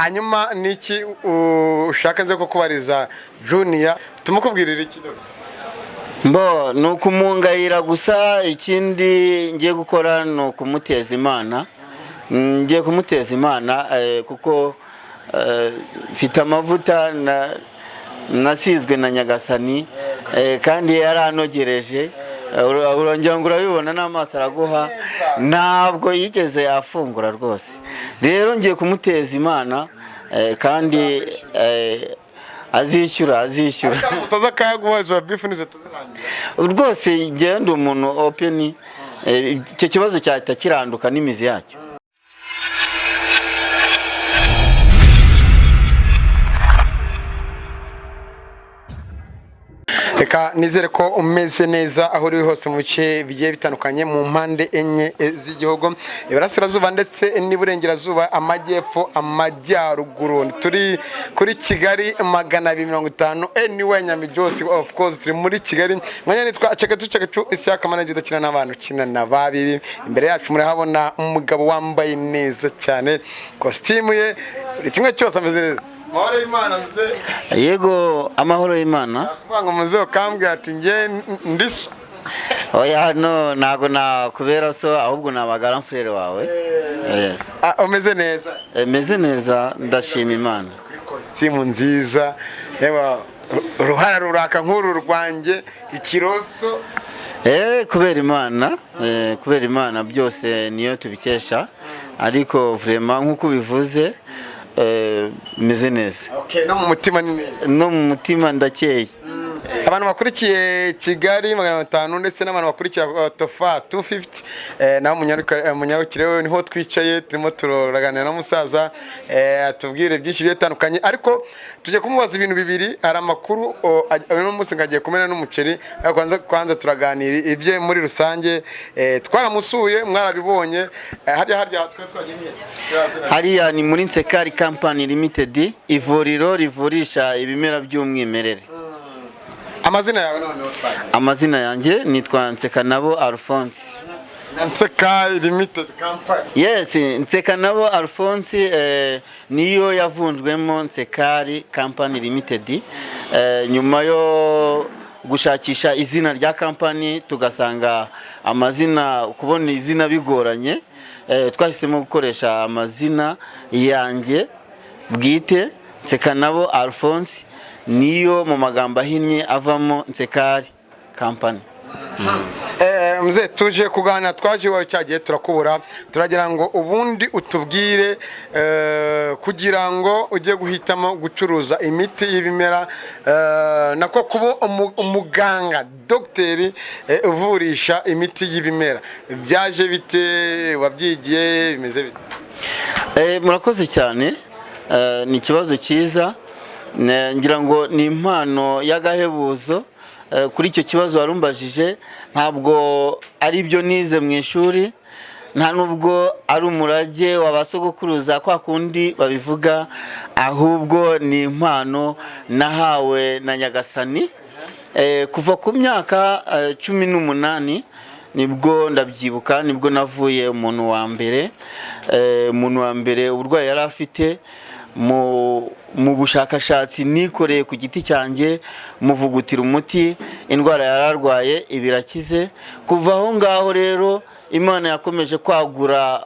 hanyuma niki ushaka nze kukubariza Junior tumukubwirira iki Dr. Mbo nukumungayira gusa ikindi ngiye gukora no kumuteza Imana. Ngiye kumuteza Imana kuko mfite amavuta nasizwe na Nyagasani kandi yaranogereje urongera ngo urabibona n'amaso araguha ntabwo yigeze afungura rwose. Rero ngiye kumuteza Imana kandi azishyura musaza kayaguhaje bifunize tuzirangira rwose ngende umuntu open icyo kibazo cyahita kiranduka n'imizi yacyo. Reka nizere ko umeze neza aho uri hose mu bice bigiye bitandukanye mu mpande enye z'igihugu iburasirazuba ndetse n'iburengerazuba amajyepfo amajyaruguru. Turi kuri Kigali 250 anyway Nyamijosi of course turi muri Kigali mwanya nitwa Ceketu Ishyaka manager udakina n'abantu kina na babiri. Imbere yacu murahabona umugabo wambaye neza cyane costume ye kimwe cyose ameze Mahoro y'Imana mze. Yego amahoro y'Imana. Kwanga muze kambwe ati nge ndisha. Oya no nago na kubera so ahubwo nabagara mfrere wawe. Yes. Umeze neza. Meze neza ndashima Imana. Costume nziza. Yeba ruhara ruraka nkuru rwanjye ikiroso. Kubera Imana byose niyo tubikesha ariko vraiment nkuko bivuze meze neza. Okay, no mu mutima ni neza. No mu mutima ndakeye. Abantu bakurikiye Kigali 500 ndetse n'abantu bakurikira Tofa 250 na munyarukire niho twicaye turimo turaganira na musaza atubwire byinshi bitandukanye ariko tujye kumubaza ibintu bibiri. Ari amakuru uno munsi ngagiye kumena n'umuceri kwanza turaganira ibye muri rusange twaramusuye mwarabibonye harya twe twaginiye hariya ni muri Nsekari Company Limited ivuriro rivurisha ibimera by'umwimerere. Amazina yawe none utwaye? Amazina yanjye nitwa Nsekanabo Alphonse. Nsekari Limited Company. Yes, Nsekanabo Alphonse niyo yavunjwemo Nsekari Company Limited. Nyuma yo gushakisha izina rya company tugasanga amazina kubona izina bigoranye twahisemo gukoresha amazina yanjye bwite Nsekanabo Alphonse niyo mu magambo ahinnye avamo Nsekari Company. Mze tuje kuganira twaje wawe cyagiye turakubura turagira ngo ubundi utubwire kugira ngo ujye guhitamo gucuruza imiti y'ibimera nako kuba umuganga docteur uvurisha imiti y'ibimera byaje bite wabyigiye bimeze bite? Murakoze cyane ni ikibazo cyiza ngira ngo ni impano y'agahebuzo kuri icyo kibazo warumbajije ntabwo ari byo nize mu ishuri nta nubwo ari umurage wabasogokuruza kwa kundi babivuga ahubwo ni impano nahawe na Nyagasani kuva ku myaka 18 nibwo ndabyibuka nibwo navuye umuntu wa mbere uburwayi yari afite mu bushakashatsi nikoreye ku giti cyanjye muvugutira umuti indwara yararwaye ibirakize kuva aho ngaho rero Imana yakomeje kwagura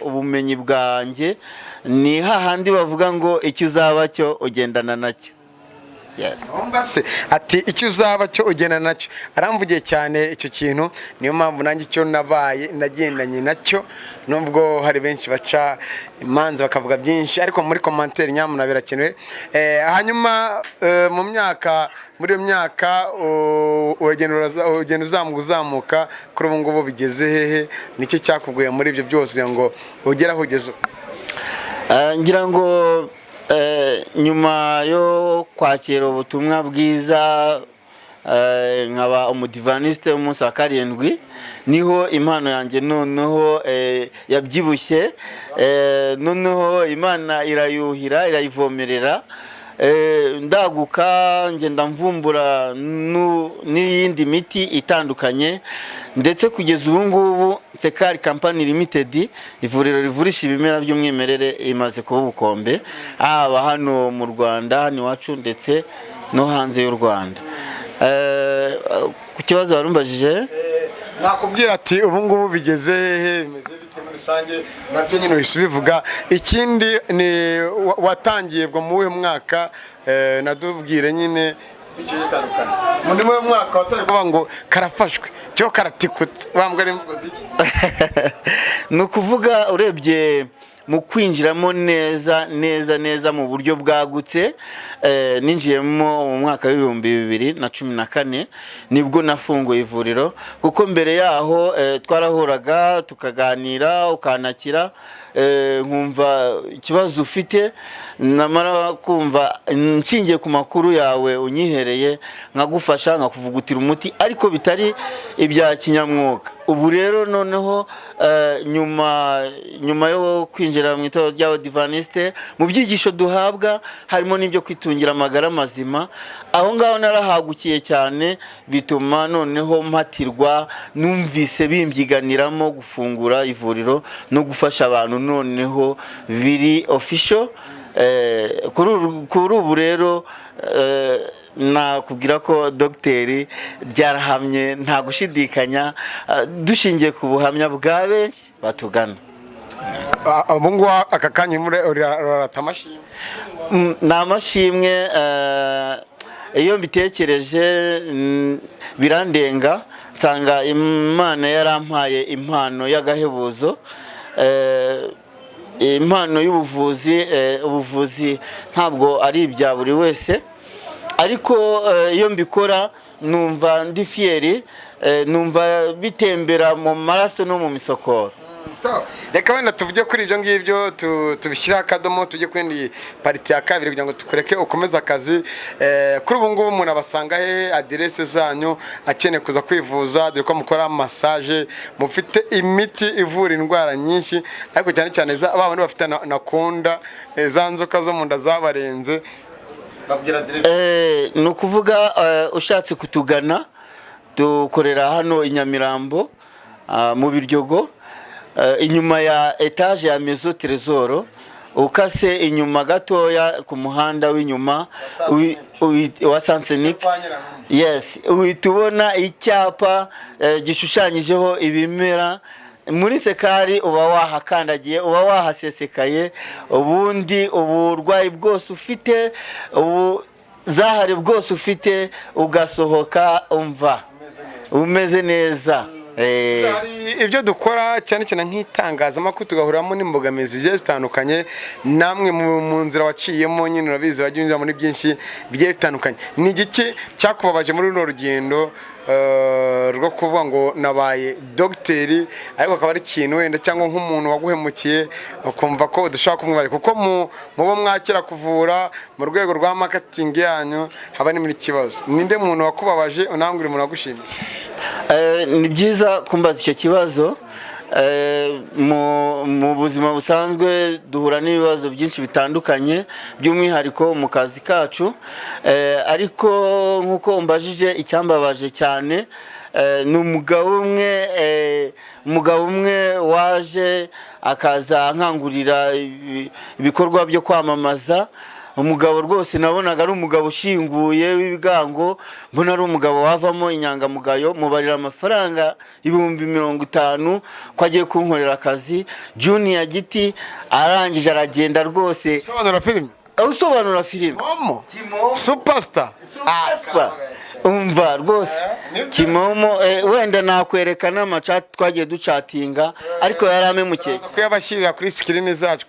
ubumenyi bwanjye ni hahandi bavuga ngo icyo uzaba cyo ugendana nacyo. Yes. Ombase ati icyo uzaba cyo ugena nacyo aramvugiye cyane icyo kintu niyo mpamvu nanjye cyo nabaye nagendanye nacyo nubwo hari benshi baca imanza bakavuga byinshi ariko muri commentaire nyamuna birakenewe hanyuma muri iyo myaka uragenda uzamuka kuri ubu ngubu bigeze hehe nicyo cyakuguye muri ibyo byose ngo ugeraho ugeze ngira ngo nyuma yo kwakira ubutumwa bwiza nkaba umudivaniste umunsi wa 7 niho impano yanjye noneho yabyibushye noneho Imana irayuhira irayivomerera ndaguka ngenda mvumbura n'iyindi miti itandukanye, ndetse kugeza ubu ngubu Sekari Company Limited, ivuriro rivurisha ibimera by'umwimerere, imaze kuba ubukombe haba hano mu Rwanda, hano iwacu ndetse no hanze y'u Rwanda. Ku kibazo warumbajije, nakubwira ati ubu ngubu bigeze hehe, bimeze bite muri rusange, nabyo nyine uhise ubivuga. Ikindi ni watangiye bwo mu wuhe mwaka, nadubwire nyine icyo gitandukanye muri mu mwaka watangiye kuvuga ngo karafashwe cyo karatikutse, wambwa n'imvugo ziki? ni ukuvuga urebye mu kwinjiramo neza mu buryo bwagutse, ninjiyemo mu mwaka w'2014 nibwo nafunguye ivuriro, kuko mbere yaho twarahuraga tukaganira, ukanakira, nkumva ikibazo ufite, namara kumva nshingiye ku makuru yawe unyihereye nkagufasha, nkakuvugutira umuti ariko bitari ibya kinyamwuga. Ubu rero noneho nyuma yo kwinjira mu itorero ry'Abadivaniste, mu byigisho duhabwa harimo n'ibyo kwitungira amagara mazima. Aho ngaho narahagukiye cyane, bituma noneho mpatirwa, numvise bimbyiganiramo gufungura ivuriro no gufasha abantu noneho biri official. Kuri ubu rero nakubwira ko dogiteri byarahamye, nta gushidikanya, dushingiye ku buhamya bwa benshi batugana. Ubu ngubu aka kanya urarata amashimwe? Ni amashimwe, iyo mbitekereje birandenga, nsanga Imana yarampaye impano y'agahebuzo, impano y'ubuvuzi. Ubuvuzi ntabwo ari ibya buri wese, ariko iyo mbikora numva ndi fieri, numva bitembera mu maraso no mu misokoro. Reka wenda tuvuge kuri ibyo ngibyo, tubishyira akadomo, tujye kuri pariti ya kabiri kugira ngo tukureke ukomeze akazi. Kuri ubu ngubu umuntu abasanga he, aderese zanyu akeneye kuza kwivuza, dore ko mukora massage, mufite imiti ivura indwara nyinshi, ariko cyane cyane ba bandi bafite nakunda, za nzoka zo mu nda zabarenze, babwira aderese. Ni ukuvuga ushatse kutugana, dukorera hano i Nyamirambo mu Biryogo, inyuma ya etage ya Maison Trésor, ukase inyuma gatoya ku muhanda w'inyuma wa Sansenic. Yes, uhitubona icyapa gishushanyijeho ibimera. Muri Sekari uba wahakandagiye, uba wahasesekaye, ubundi uburwayi bwose ufite, ubuzahare bwose ufite, ugasohoka umva umeze neza. Ibyo dukora cyane cyane nk'itangazamakuru, tugahuramo n'imbogamizi zigiye zitandukanye. Namwe mu nzira waciyemo nyine urabizi, wagiye unyura muri byinshi bigiye bitandukanye. Ni igiki cyakubabaje muri runo rugendo rwo kuvuga ngo nabaye dogiteri, ariko akaba ari ikintu wenda cyangwa nk'umuntu waguhemukiye ukumva ko udashaka kumwibagirwa, kuko mubo mwakira kuvura mu rwego rwa marketing yanyu haba n'imwe ikibazo? Ninde muntu wakubabaje, unambwira umuntu wagushimisha? Ni byiza kumbaza icyo kibazo. Mu buzima busanzwe duhura n'ibibazo byinshi bitandukanye, by'umwihariko mu kazi kacu, ariko nk'uko umbajije, icyambabaje cyane ni umugabo umwe waje akaza ankangurira ibikorwa byo kwamamaza. Umugabo rwose nabonaga ari umugabo ushinguye w'ibigango, mbona ari umugabo wavamo inyangamugayo. Mubarira amafaranga 50,000 ko agiye kunkorera akazi. Junior Giti arangije aragenda rwose. Usobanura filime Superstar. Umva rwose Kimomo, wenda nakwerekana amachat twagiye ducatinga, ariko yaramemukiye ko yabashyirira kuri screen zacu,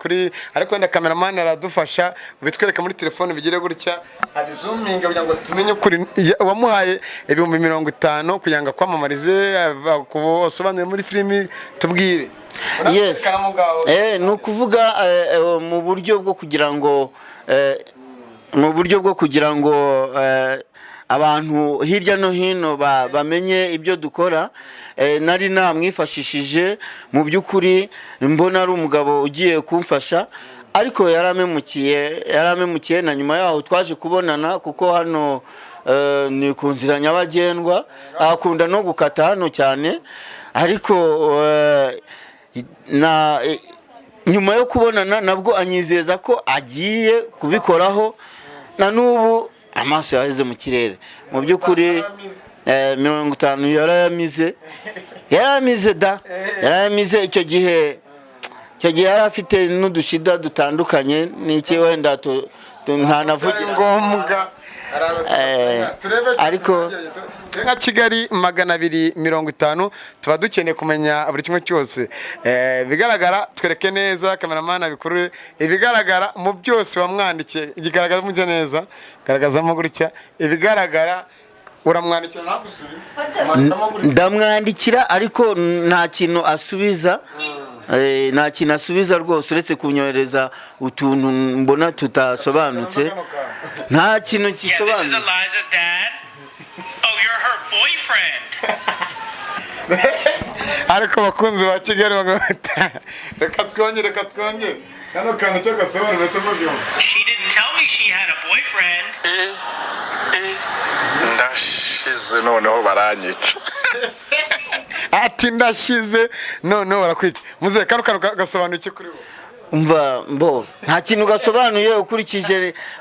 ariko wenda cameraman aradufasha bitwereka muri telefone bigire gutya, abizoominga kugira ngo tumenye kuri wamuhaye 50,000 kugira ngo kwamamarize kubosobanure muri filimi. Tubwire. Yes, ni ukuvuga mu buryo bwo kugira ngo abantu hirya no hino bamenye ibyo dukora. Nari namwifashishije, mu by'ukuri mbona ari umugabo ugiye kumfasha, ariko yaramemukiye na nyuma yaho twaje kubonana kuko hano ni ku nzira nyabagendwa, akunda no gukata hano cyane, ariko nyuma yo kubonana nabwo anyizeza ko agiye kubikoraho, na n'ubu amaso yaheze mu kirere. Mu by'ukuri 50 yarayamize icyo gihe yari afite n'udushida dutandukanye, n'iki wenda ntanavugira ngombwa ariko nka Kigali 250 tuba dukeneye kumenya buri kimwe cyose. Bigaragara twereke neza, kameramana abikurure ibigaragara mu byose wamwandikiye, igigaragaza mujye neza, garagazamo gutya ibigaragara, uramwandikira ntagusubize? Ndamwandikira ariko nta kintu asubiza, nta kintu asubiza rwose, uretse kunyohereza utuntu mbona tutasobanutse, nta kintu gisobanutse. Ariko bakunzi ba Kigali reka twongere kano kantu cyo gasobanura tuvuga. She didn't tell me she had a boyfriend. Ndashize noneho baranyica. Ati ndashize noneho barakwica. Muze kano gasobanura iki kuri bo? Umva nta kintu gasobanuye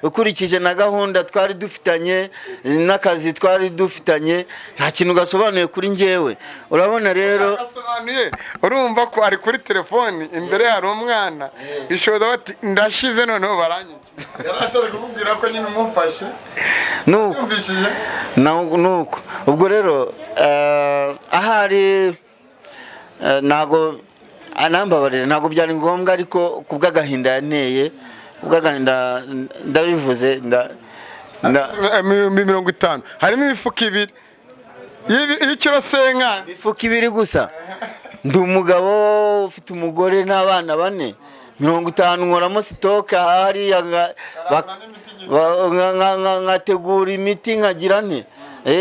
ukurikije na gahunda twari dufitanye n'akazi twari dufitanye, nta kintu gasobanuye kuri njyewe. Urabona rero gasobanuye, urumva ko ari kuri telefoni, imbere hari umwana, ishoboza bati ndashize noneho baranyica. Yarashaje kukubwira ko nyine umufashe nuko ubwo rero ahari nago anambabarira, ntabwo byari ngombwa, ariko kubw'agahinda yanteye, kubw'agahinda ndabivuze 50 harimo imifuka 2 y'ikiro senkani, imifuka 2 gusa. Ndi umugabo ufite umugore n'abana 4, 50 nkoramo sitoke hariya, nkategura imiti nkagira nte,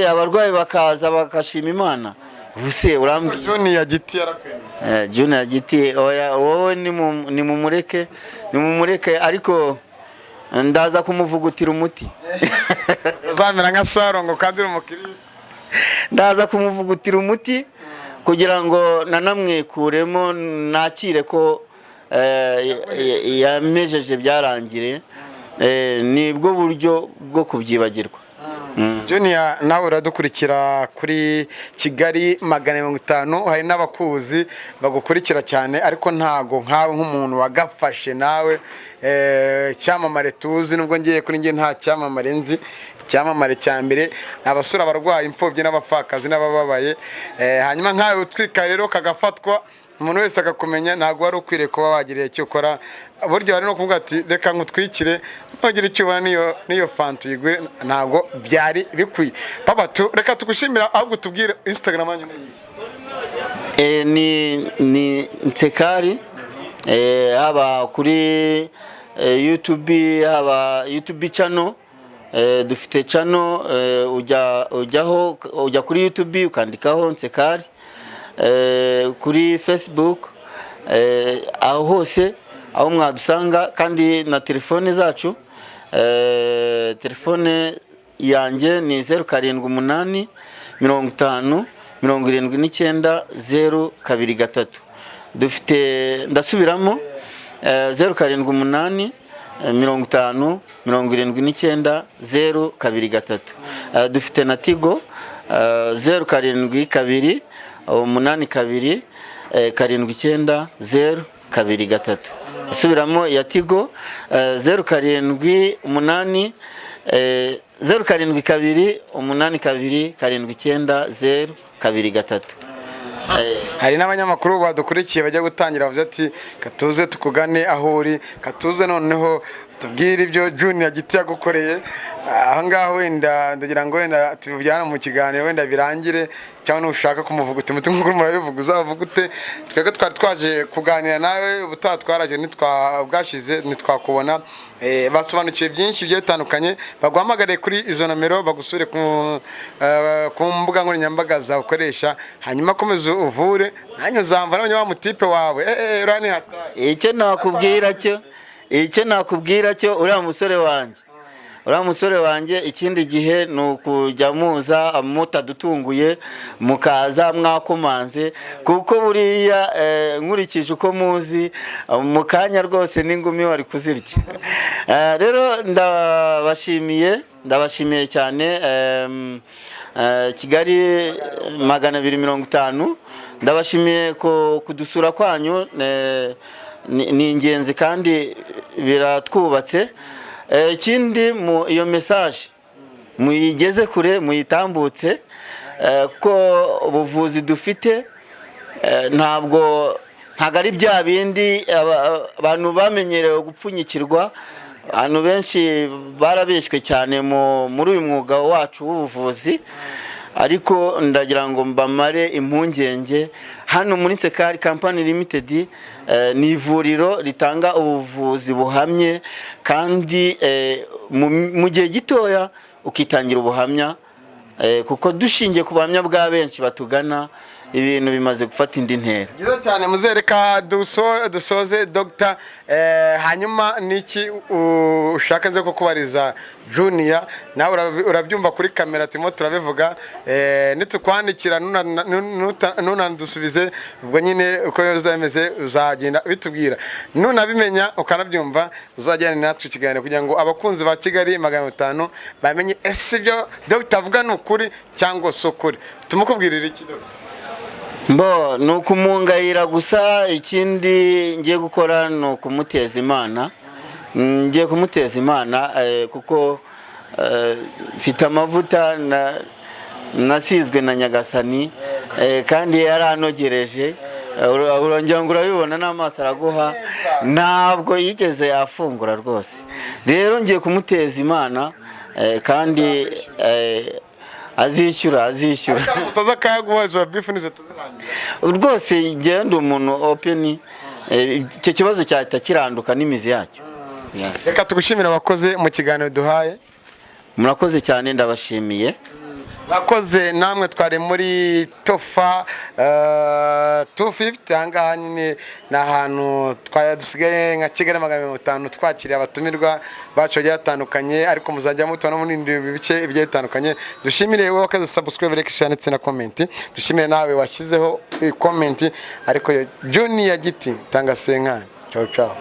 abarwayi bakaza bagashima Imana. Ubuse urambwiye Junior Giti yarakwemeye. Junior Giti oya, wowe ni mumureke, ariko ndaza kumuvugutira umuti. Zamera nka Sarongo kandi uri umukristo. Ndaza kumuvugutira umuti kugira ngo nanamwekuremo, nakire ko yamejeje byarangire, nibwo buryo bwo kubyibagirwa. Junior, nawe uradukurikira kuri Kigali 250, hari n'abakuzi bagukurikira cyane, ariko ntago nkawe nk'umuntu wagafashe nawe cyamamare tuzi, nubwo ngiye kuri ngiye nta cyamamare nzi. Icyamamare cya mbere abasura abarwayi, imfubyi n'abapfakazi n'abababaye, hanyuma nkawe utwika rero kagafatwa, umuntu wese akakumenya, ntago wari ukwiriye kuba wagiriye icyo ukora. Buryo bari no kuvuga ati reka ngutwikire, nogire icyo ubona niyo fantu yigwe, ntago byari bikwiye. Papa reka tugushimira, ahubwo tubwire Instagram yanyu ni Nsekari, haba kuri YouTube channel, dufite channel, ujya kuri YouTube ukandikaho Nsekari, kuri Facebook, aho hose aho mwadusanga, kandi na telefone zacu, telefone yanjye ni 078 50 79 023. Dufite, ndasubiramo, 078 50 79 023. Dufite na Tigo 072 82 79 023. Subiramo ya Tigo 078 072 82 79 023. Hari n'abanyamakuru badukurikiye bajya gutangira bavuze ati katuze tukugane aho uri, katuze noneho tubwire ibyo Junior Giti yagukoreye. Aha ngaho wenda ndagira ngo wenda tubijyana mu kiganiro, wenda birangire, cyangwa nushaka kumuvuguta umuti nk'uko murabivuga uzavugute. Twebwe twari twaje kuganira nawe, ubutatwaraje bwashize ntitwakubona. Basobanukiye byinshi bigiye bitandukanye, baguhamagare kuri izo nomero, bagusure ku mbuga nkoranyambaga zakoresha, hanyuma komeza uvure, nanyo uzamva n'abanya wa mutipe wawe. Rani hataye icyo nakubwira cyo icyo nakubwira cyo uriya musore wanjye ikindi gihe ni ukujya muza mutadutunguye mukaza mwakomanze kuko buriya nkurikije uko muzi mu kanya rwose n'ingumi wari kuzirya. Rero ndabashimiye cyane. Kigali 250 ndabashimiye ko kudusura kwanyu ni ingenzi kandi biratwubatse. Ikindi iyo message muyigeze kure muyitambutse kuko ubuvuzi dufite ntabwo ari bya bindi abantu bamenyerewe gupfunyikirwa. Abantu benshi barabeshywe cyane muri uyu mwuga wacu w'ubuvuzi, ariko ndagira ngo mbamare impungenge. Hano muri Nsekari Company Limited ni ivuriro ritanga ubuvuzi buhamye kandi mu gihe gitoya ukitangira ubuhamya, kuko dushingiye ku buhamya bwa benshi batugana ibintu bimaze gufata indi ntera. Byiza cyane muzereka dusoze Dr. Hanyuma niki ushaka nze kukubariza Junior, nawe urabyumva kuri kamera turimo turabivuga, nitukwandikira nunandusubize ubwo nyine uko uzameze uzagenda bitubwira, nunabimenya ukanabyumva uzajyana natwe ikiganiro kugira ngo abakunzi ba Kigali 500 bamenye ese ibyo Dr. avuga ni ukuri cyangwa si ukuri. Tumukubwirira iki Dr.? Ni ukumungayira gusa. Ikindi ngiye gukora ni ukumuteza Imana. Ngiye kumuteza Imana kuko mfite amavuta nasizwe na Nyagasani kandi yaranogereje. Urongera ngo urabibona n'amaso araguha, ntabwo yigeze afungura rwose. Rero ngiye kumuteza Imana kandi azishyura. Saza kaguhaje bifunize tuzirangira. Rwose ngende umuntu open, icyo kibazo cyahita kiranduka n'imizi yacyo. Reka tugushimira abakoze mu kiganiro duhaye. Murakoze cyane, ndabashimiye. Bakoze namwe twari muri Tofa 250 ahangaha nyine n'ahantu dusigaye nka Kigali 550 twakiriye abatumirwa bacu bagiye batandukanye, ariko muzajya mutona muri bice bigiye bitandukanye. Dushimire wowe wakaze subscribe, like, share ndetse na comment. Dushimire nawe washyizeho comment, ariko Junior Giti tanga senkani. Ciao ciao.